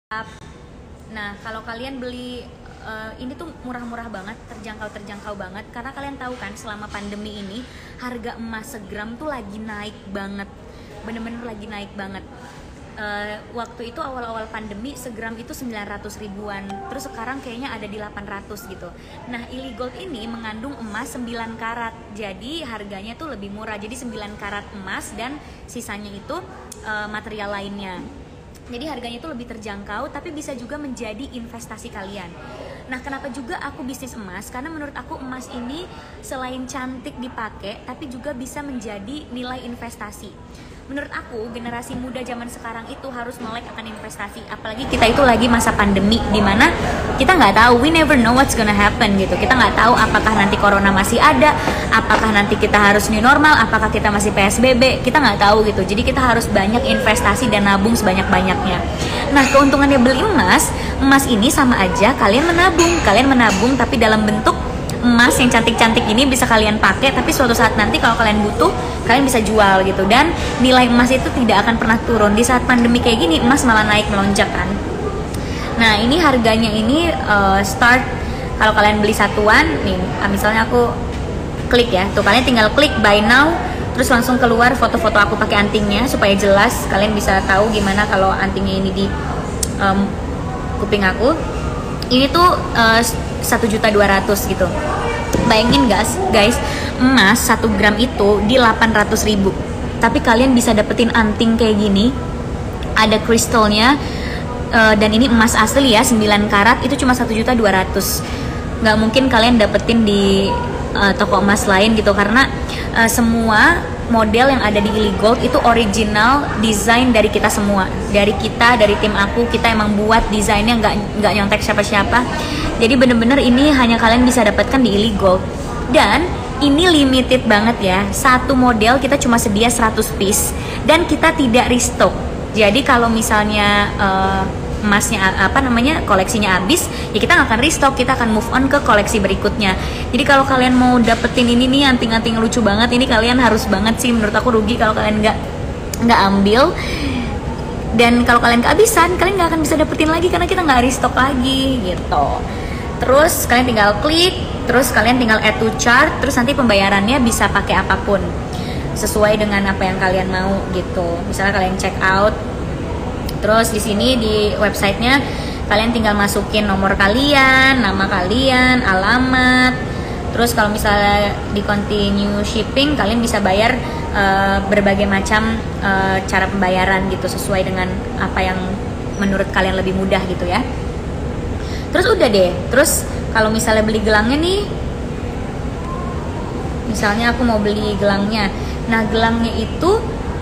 Nah, kalau kalian beli ini tuh murah-murah banget, terjangkau banget, karena kalian tahu kan selama pandemi ini harga emas segram tuh lagi naik banget, bener-bener lagi naik banget. Waktu itu awal-awal pandemi segram itu 900 ribuan, terus sekarang kayaknya ada di 800 gitu. Nah, Illy Gold ini mengandung emas 9 karat, jadi harganya tuh lebih murah. Jadi 9 karat emas dan sisanya itu material lainnya. Jadi harganya itu lebih terjangkau, tapi bisa juga menjadi investasi kalian. Nah, kenapa juga aku bisnis emas? Karena menurut aku emas ini selain cantik dipakai, tapi juga bisa menjadi nilai investasi. Menurut aku, generasi muda zaman sekarang itu harus melek akan investasi. Apalagi kita itu lagi masa pandemi, dimana kita nggak tahu, we never know what's gonna happen gitu. Kita nggak tahu apakah nanti corona masih ada, apakah nanti kita harus new normal, apakah kita masih PSBB, kita nggak tahu gitu. Jadi kita harus banyak investasi dan nabung sebanyak-banyaknya. Nah, keuntungannya beli emas ini sama aja kalian menabung tapi dalam bentuk emas yang cantik-cantik ini bisa kalian pakai, tapi suatu saat nanti kalau kalian butuh, kalian bisa jual gitu. Dan nilai emas itu tidak akan pernah turun. Di saat pandemi kayak gini, emas malah naik melonjak kan. Nah, ini harganya ini start kalau kalian beli satuan nih, misalnya aku klik ya, tuh kalian tinggal klik buy now, terus langsung keluar foto-foto aku pakai antingnya supaya jelas kalian bisa tahu gimana kalau antingnya ini di kuping aku. Ini tuh 1.200.000 gitu. Bayangin guys, emas 1 gram itu di 800.000. Tapi kalian bisa dapetin anting kayak gini, ada kristalnya, dan ini emas asli ya, 9 karat, itu cuma 1.200.000. Nggak mungkin kalian dapetin di toko emas lain gitu, karena semua model yang ada di Illy Gold itu original desain dari kita semua, dari tim aku. Kita emang buat desainnya, nggak nyontek siapa-siapa. Jadi bener-bener ini hanya kalian bisa dapatkan di Illy Gold, dan ini limited banget ya. Satu model kita cuma sedia 100 piece dan kita tidak restock. Jadi kalau misalnya emasnya koleksinya habis, ya kita nggak akan restock, kita akan move on ke koleksi berikutnya. Jadi kalau kalian mau dapetin ini nih anting-anting lucu banget, ini kalian harus banget sih, menurut aku rugi kalau kalian nggak ambil. Dan kalau kalian kehabisan, kalian nggak akan bisa dapetin lagi karena kita nggak restock lagi gitu. Terus kalian tinggal klik, terus kalian tinggal add to chart, terus nanti pembayarannya bisa pakai apapun sesuai dengan apa yang kalian mau gitu. Misalnya kalian check out, terus di sini di websitenya kalian tinggal masukin nomor kalian, nama kalian, alamat. Terus kalau misalnya di continue shipping, kalian bisa bayar berbagai macam cara pembayaran gitu, sesuai dengan apa yang menurut kalian lebih mudah gitu ya. Terus udah deh. Terus kalau misalnya beli gelangnya nih, misalnya aku mau beli gelangnya, nah gelangnya itu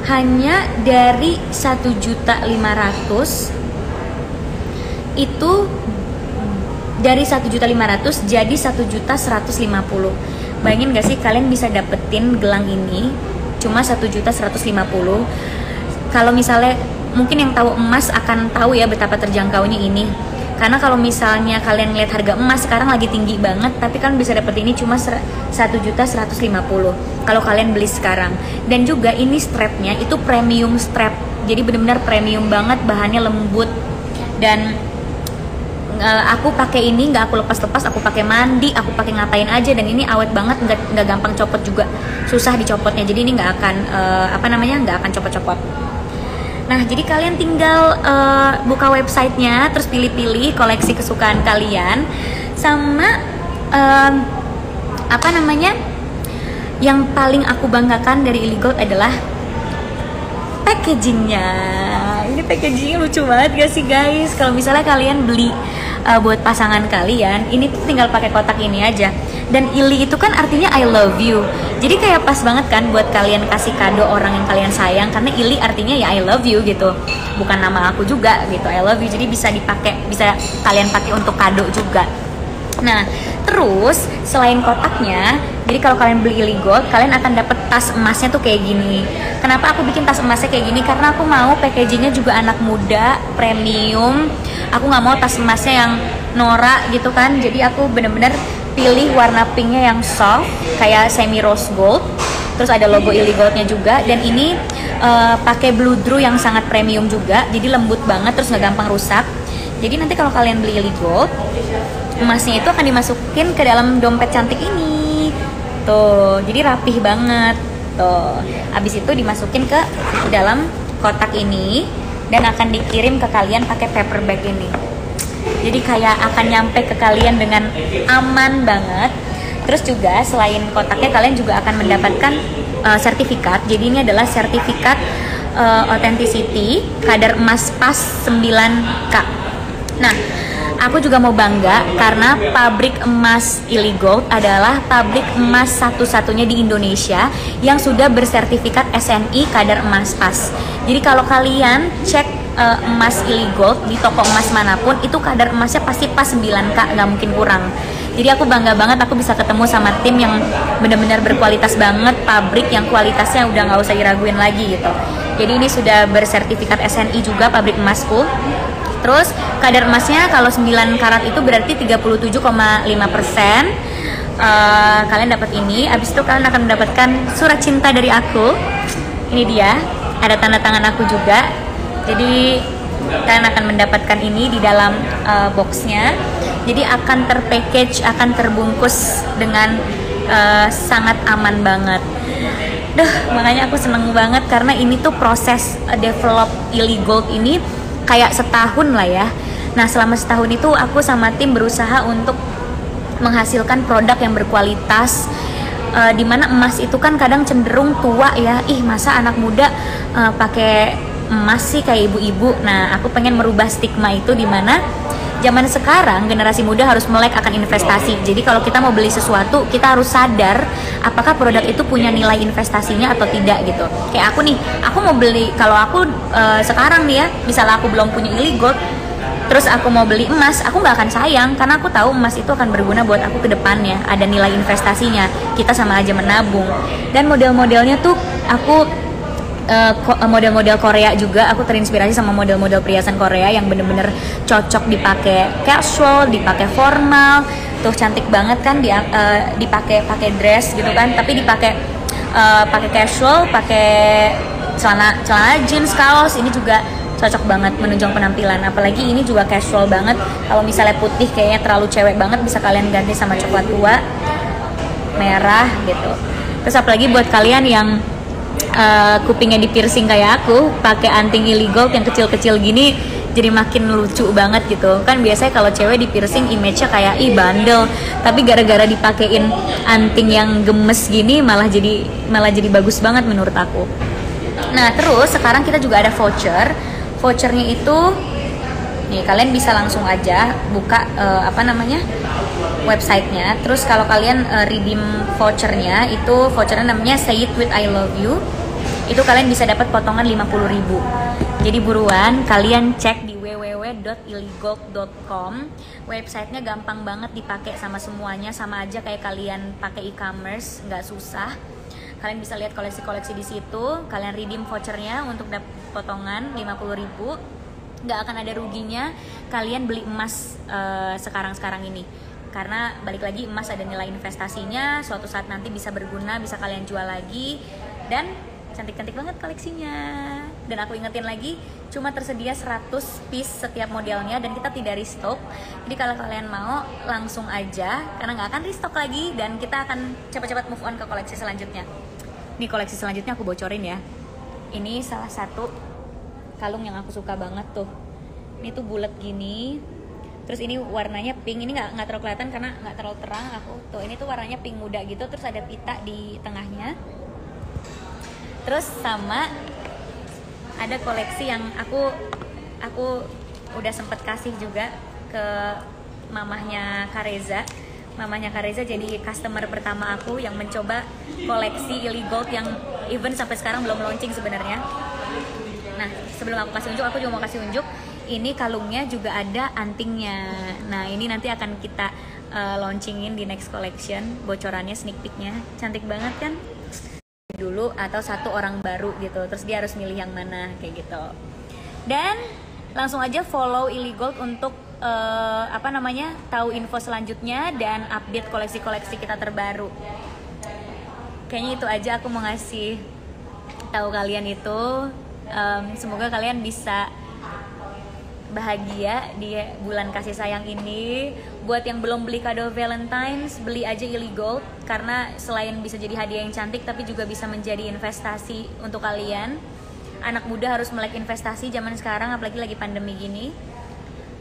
hanya dari 1.500.000, itu dari 1.500.000 jadi 1.150.000. Bayangin gak sih kalian bisa dapetin gelang ini cuma 1.150.000. Kalau misalnya mungkin yang tahu emas akan tahu ya betapa terjangkaunya ini. Karena kalau misalnya kalian lihat harga emas sekarang lagi tinggi banget, tapi kalian bisa dapet ini cuma 1.150.000 kalau kalian beli sekarang. Dan juga ini strapnya itu premium strap, jadi benar-benar premium banget, bahannya lembut. Dan aku pakai ini nggak aku lepas-lepas, aku pakai mandi, aku pakai ngapain aja, dan ini awet banget, nggak gampang copot juga, susah dicopotnya. Jadi ini nggak akan nggak akan copot-copot. Nah, jadi kalian tinggal buka websitenya, terus pilih-pilih koleksi kesukaan kalian, sama yang paling aku banggakan dari Illy Gold adalah packagingnya. Ini packagingnya lucu banget gak sih guys? Kalau misalnya kalian beli buat pasangan kalian, ini tuh tinggal pakai kotak ini aja. Dan Illy itu kan artinya I love you. Jadi kayak pas banget kan buat kalian kasih kado orang yang kalian sayang, karena Illy artinya ya I love you gitu. Bukan nama aku juga gitu, I love you. Jadi bisa kalian pakai untuk kado juga. Nah, terus selain kotaknya, jadi kalau kalian beli Illy Gold, kalian akan dapet tas emasnya tuh kayak gini. Kenapa aku bikin tas emasnya kayak gini? Karena aku mau packagingnya juga anak muda, premium. Aku nggak mau tas emasnya yang norak gitu kan. Jadi aku bener-bener pilih warna pinknya yang soft, kayak semi rose gold. Terus ada logo Illy Goldnya juga. Dan ini pakai blue drew yang sangat premium juga, jadi lembut banget, terus nggak gampang rusak. Jadi nanti kalau kalian beli Illy Gold, emasnya itu akan dimasukin ke dalam dompet cantik ini. Tuh, jadi rapih banget. Tuh, abis itu dimasukin ke dalam kotak ini dan akan dikirim ke kalian pakai paper bag ini. Jadi kayak akan nyampe ke kalian dengan aman banget. Terus juga selain kotaknya kalian juga akan mendapatkan sertifikat. Jadi ini adalah sertifikat authenticity kadar emas pas 9K. Nah, aku juga mau bangga karena pabrik emas Illy Gold adalah pabrik emas satu-satunya di Indonesia yang sudah bersertifikat SNI kadar emas pas. Jadi kalau kalian cek emas Illy Gold di toko emas manapun, itu kadar emasnya pasti pas 9K, nggak mungkin kurang. Jadi aku bangga banget aku bisa ketemu sama tim yang benar-benar berkualitas banget, pabrik yang kualitasnya udah nggak usah diraguin lagi gitu. Jadi ini sudah bersertifikat SNI juga pabrik emasku. Terus kadar emasnya kalau 9 karat itu berarti 37,5%. Kalian dapat ini, abis itu kalian akan mendapatkan surat cinta dari aku. Ini dia, ada tanda tangan aku juga. Jadi kalian akan mendapatkan ini di dalam boxnya. Jadi akan terpackage, akan terbungkus dengan sangat aman banget. Makanya aku seneng banget karena ini tuh proses develop Illy Gold ini kayak setahun lah ya. Nah selama setahun itu aku sama tim berusaha untuk menghasilkan produk yang berkualitas, dimana emas itu kan kadang cenderung tua ya. Masa anak muda pakai emas sih kayak ibu-ibu. Nah aku pengen merubah stigma itu, dimana zaman sekarang generasi muda harus melek akan investasi. Jadi kalau kita mau beli sesuatu, kita harus sadar apakah produk itu punya nilai investasinya atau tidak gitu. Kayak aku nih, aku mau beli, kalau aku sekarang nih ya, misalnya aku belum punya Illy Gold, terus aku mau beli emas, aku nggak akan sayang karena aku tahu emas itu akan berguna buat aku ke depannya, ada nilai investasinya. Kita sama aja menabung. Dan model-modelnya tuh aku model-model Korea juga, aku terinspirasi sama model-model perhiasan Korea yang bener-bener cocok dipakai casual, dipakai formal. Tuh cantik banget kan, dipakai dress gitu kan, tapi dipakai pakai casual, pakai celana jeans, kaos. Ini juga cocok banget menunjang penampilan. Apalagi ini juga casual banget. Kalau misalnya putih kayaknya terlalu cewek banget, bisa kalian ganti sama coklat tua, merah gitu. Terus apalagi buat kalian yang kupingnya di piercing kayak aku, pakai anting Illy Gold yang kecil-kecil gini jadi makin lucu banget gitu. Kan biasanya kalau cewek di piercing image-nya kayak bandel, tapi gara-gara dipakein anting yang gemes gini malah jadi bagus banget menurut aku. Nah, terus sekarang kita juga ada voucher. Vouchernya itu nih, kalian bisa langsung aja buka websitenya. Terus kalau kalian redeem vouchernya, itu vouchernya namanya Say It With I Love You. Itu kalian bisa dapat potongan 50.000. Jadi buruan kalian cek di www.illygold.com. Websitenya gampang banget dipakai sama semuanya, sama aja kayak kalian pakai e-commerce, nggak susah. Kalian bisa lihat koleksi-koleksi di situ. Kalian redeem vouchernya untuk dapat potongan 50.000. Nggak akan ada ruginya kalian beli emas sekarang ini, karena balik lagi emas ada nilai investasinya, suatu saat nanti bisa berguna, bisa kalian jual lagi. Dan cantik-cantik banget koleksinya. Dan aku ingetin lagi, cuma tersedia 100 piece setiap modelnya dan kita tidak restock. Jadi kalau kalian mau langsung aja, karena nggak akan restock lagi dan kita akan cepat-cepat move on ke koleksi selanjutnya. Nih koleksi selanjutnya aku bocorin ya. Ini salah satu kalung yang aku suka banget tuh. Ini tuh bulat gini. Terus ini warnanya pink. Ini nggak terlalu kelihatan karena nggak terlalu terang aku. Tuh ini tuh warnanya pink muda gitu. Terus ada pita di tengahnya. Terus sama ada koleksi yang aku udah sempet kasih juga ke mamahnya Kareza. Mamahnya Kareza jadi customer pertama aku yang mencoba koleksi Illy Gold yang even sampai sekarang belum launching sebenarnya. Nah, sebelum aku kasih unjuk, aku juga mau kasih unjuk. Ini kalungnya juga ada antingnya. Nah, ini nanti akan kita launchingin di next collection. Bocorannya, sneak peeknya, cantik banget kan? Dulu atau satu orang baru gitu. Terus dia harus milih yang mana kayak gitu. Dan langsung aja follow Illy Gold untuk tahu info selanjutnya dan update koleksi-koleksi kita terbaru. Kayaknya itu aja aku mau ngasih tahu kalian itu. Semoga kalian bisa bahagia di bulan kasih sayang ini. Buat yang belum beli kado Valentine's, beli aja Illy Gold, karena selain bisa jadi hadiah yang cantik tapi juga bisa menjadi investasi untuk kalian. Anak muda harus melek investasi zaman sekarang, apalagi lagi pandemi gini.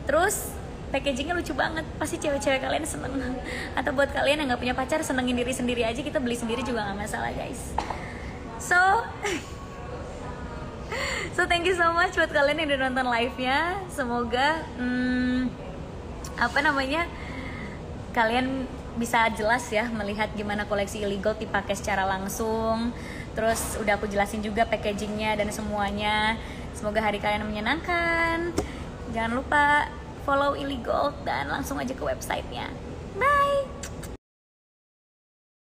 Terus packagingnya lucu banget, pasti cewek-cewek kalian seneng. Atau buat kalian yang nggak punya pacar, senengin diri sendiri aja, kita beli sendiri juga nggak masalah guys. So thank you so much buat kalian yang udah nonton live-nya. Semoga kalian bisa jelas ya melihat gimana koleksi Illy Gold dipakai secara langsung. Terus udah aku jelasin juga packagingnya dan semuanya. Semoga hari kalian menyenangkan. Jangan lupa follow Illy Gold dan langsung aja ke websitenya.